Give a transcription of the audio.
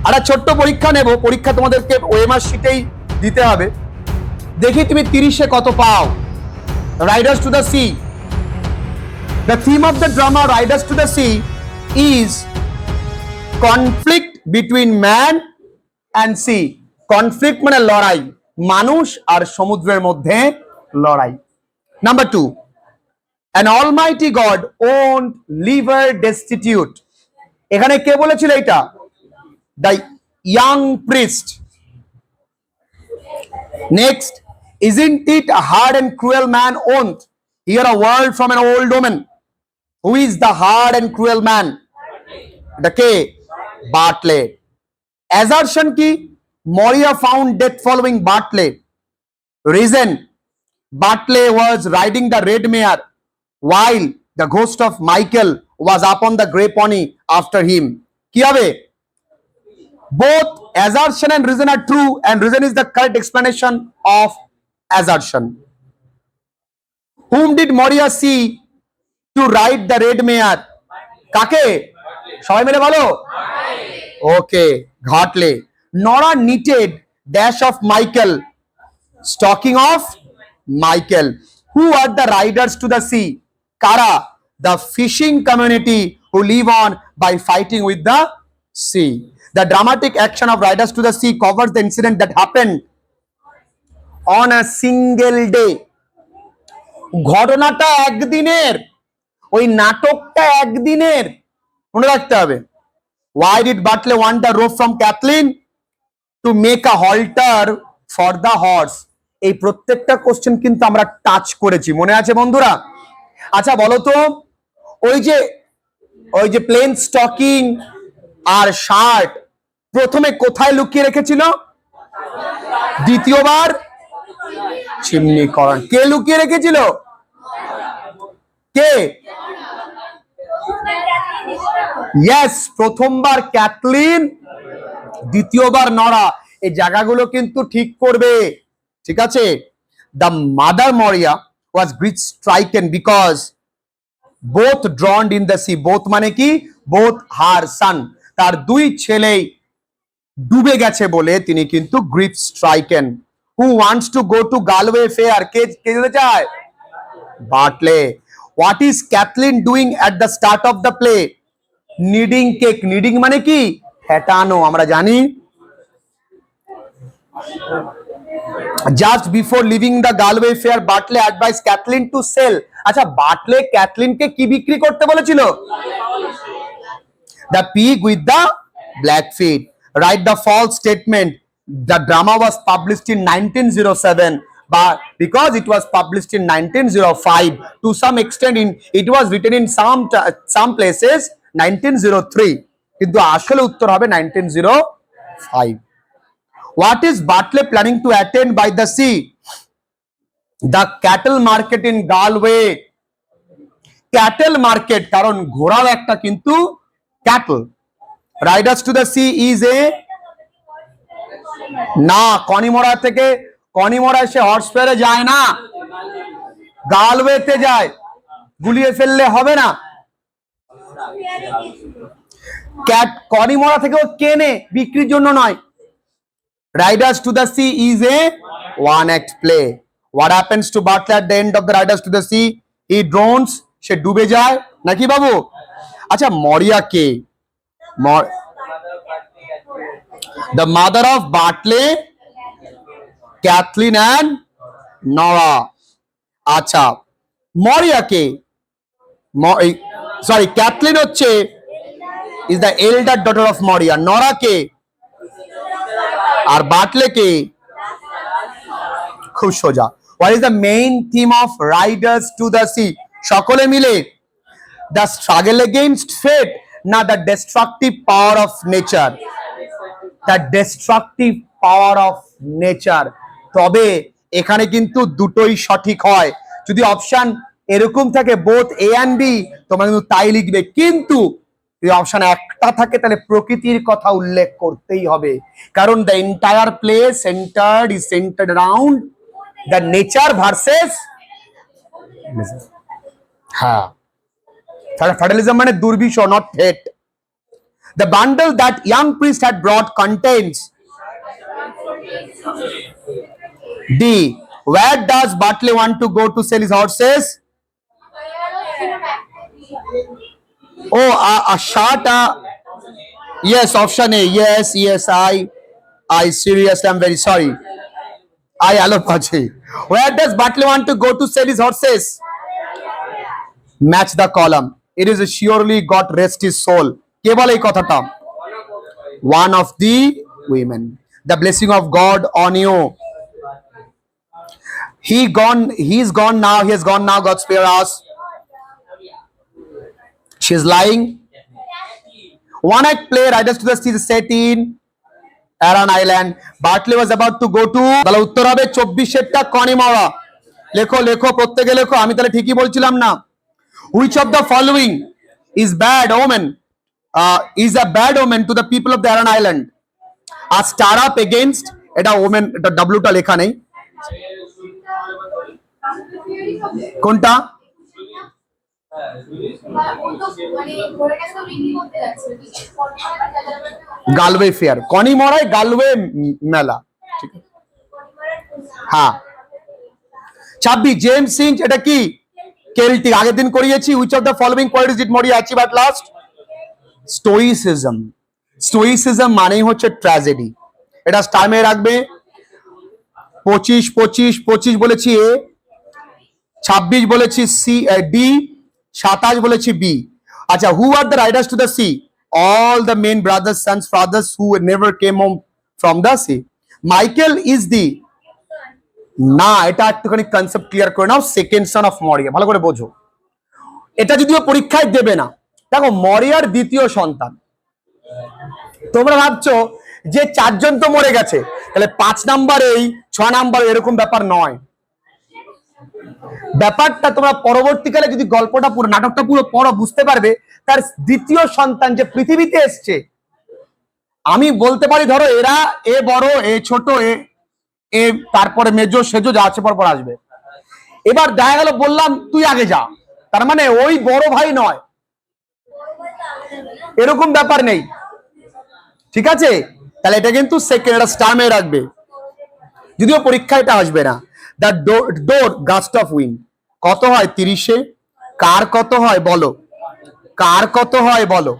একটা ছোট্ট পরীক্ষা নেব, পরীক্ষা তোমাদেরকে ওএমআর শিটেই দিতে হবে। দেখি তুমি 30-এ কত পাও। Riders to the sea. The theme of the drama riders to the sea is conflict between man and sea. Conflict মানে লড়াই, মানুষ আর সমুদ্রের মধ্যে লড়াই। Number 2, an almighty god won't leave her destitute। এখানে কে বলেছিল এটা? the young priest। next, isn't it a hard and cruel man won't hear a word from an old woman? who is the hard and cruel man? এটা কে? বার্টলে। assertion কি? Moria found death following Bartley। reason, Bartley was riding the red mare while the ghost of Michael was upon the grey pony after him। কি হবে? both assertion and reason are true, and reason is the correct explanation of assertion। whom did Moria see to ride the red mare? কাকে? সবাই মিলে বলো। ওকে, ঘাটলে। Nora knitted dash of Michael, stocking of Michael। who are the riders to the sea? কারা? the fishing community who live on by fighting with the sea। the dramatic action of riders to the sea covers the incident that happened on a single day। ঘটনাটা একদিনের, ওই নাটকটা একদিনের, মনে রাখতে হবে। why did Bartley want the rope from Kathleen? to make a halter for the horse। এই প্রত্যেকটা কোশ্চেন কিন্তু আমরা টাচ করেছি, মনে আছে বন্ধুরা? আচ্ছা বলো তো, ওই যে প্লেন স্টকিং আর শার্ট প্রথমে কোথায় লুকিয়ে রেখেছিল? দ্বিতীয়বার চিমনিকরণ। কে লুকিয়ে রেখেছিল? কে? ইয়েস, প্রথমবার ক্যাথলিন, দ্বিতীয়বার নরা। এই জায়গাগুলো কিন্তু ঠিক করবে, ঠিক আছে? The mother Maurya was grief stricken because both drowned in the sea। Both মানে কি? বোথ হার সান, তার দুই ছেলেই ডুবে গেছে বলে তিনি কিন্তু grief stricken. Who wants to go to Galway fair? কে যেতে চায়? Bartley. What is Cathleen doing at the start of the play? Kneading cake. Kneading মানে কি? ফেটানো, আমরা জানি। just before leaving the Galway fair, Bartley advised Kathleen to sell। আচ্ছা, বার্টলে ক্যাথলিনকে কি বিক্রি করতে বলেছিল? the pig with the black feet। write the false statement, the drama was published in 1907 but because it was published in 1905, to some extent it was written in some places 1903, কিন্তু আসলে উত্তর হবে 1905। what is Bartley planning to attend by the sea? the cattle market in Galway। cattle market কারণ ঘোড়ার একটা কিন্তু cattle। riders to the sea is a না, কনিমোড়া থেকে, কনিমোড়া এসে হর্স ফেয়ারে যায় না, গালওয়েতে যায়। গুলিয়ে ফেললে হবে না। কনিমোড়া থেকে ও কেনে, বিক্রির জন্য নয়। Riders to the Sea is a one act play। what happens to Bartley at the end of the Riders to the Sea? he drowns, সে ডুবে যায় নাকি বাবু? আচ্ছা, মরিয়া কে? the mother of Bartley, Kathleen and Nora। আচ্ছা, মরিয়া কে? Sorry, Kathleen হচ্ছে is the elder daughter of Moria। নরা কে? আর বাটলে কে? খুব সোজা। what is the main theme of Riders to the Sea? সকলে মিলে। the struggle against fate, না the destructive power of nature? the destructive power of nature। তবে এখানে কিন্তু দুটোই সঠিক হয়। যদি অপশন এরকম থাকে both A and B, তোমরা কিন্তু তাই লিখবে, কিন্তু যদি অপশন একটা থাকে তাহলে প্রকৃতির কথা উল্লেখ করতেই হবে, কারণ the entire play centred around the nature versus. হ্যাঁ, ফাটালিজম মানে দুর্বিষহ, not fate. The bundle that young priest had brought contains D. Where does Bartley want to go to sell his horses? Oh, a short. Yes, option A. Yes. I seriously, I'm very sorry. I allopathi. Where does Bartley want to go to sell his horses? Match the column. It is surely got rest his soul. কে বলে এই কথাটা? One of the women. The blessing of God on you. He's gone now. He has gone now. God spare us. She's lying. One act play Riders to the Sea set in Aran Island. Bartley was about to go to. তাহলে উত্তর হবে 24 কনিমরা। লেখো প্রত্যেকে লেখো, আমি তাহলে ঠিকই বলছিলাম না? Which of the following is bad omen? Is a bad omen to the people of the Aran Island? A star up against, এটা ওমেন, এটা ডাব্লুটা লেখা নেই। কোনটা? গালওয়ে ফেয়ার, কনিমরায় গালওয়ে মেলা। ঠিক আছে, হ্যাঁ। 26 জেমস সিঞ্চ, এটা কি? কেল্টিক, আগের দিন করিয়েছি। Which of the following qualities did Moriya achieve at last? Stoicism. Stoicism মানেই হচ্ছে ট্র্যাজেডি। এটা স্টার রাখবে। 25 বলেছি এ, 26 বলেছি সি, ডি, 27 বলেছি বি। আচ্ছা, who are the riders to the sea? All the main brothers, sons, fathers who never came home from the sea. Michael is the, না, এটা একটুখানি কনসেপ্ট ক্লিয়ার করে নাও। সেকেন্ড সন অফ মরিয়া, ভালো করে বোঝো। এটা যদিও পরীক্ষায় দেবে না। দেখো, মরিয়ার দ্বিতীয় সন্তান। তোমরা ভাবছো যে 4 জন তো মরে গেছে, তাহলে 5 নাম্বার এই, 6 নাম্বার এরকম ব্যাপার নয়। ব্যাপারটা তোমরা পরবর্তীকালে যদি গল্পটা পুরো, নাটকটা পুরো পড়ো, বুঝতে পারবে তার দ্বিতীয় সন্তান যে পৃথিবীতে এসছে। আমি বলতে পারি ধরো এরা এ বড়, এ ছোট, এ তারপরে মেজো সেজো যা আছে পরপর আসবে। এবার দেখা গেল বললাম তুই আগে যা, তার মানে ওই বড় ভাই নয়, এরকম ব্যাপার নেই। ঠিক আছে, তাহলে এটা কিন্তু সেকেন্ড, এটা স্টার রাখবে, যদিও পরীক্ষা এটা আসবে না। The door gust of wind কত হয়? 30-এ। কার কত হয় বলো? কার কত হয় বলো?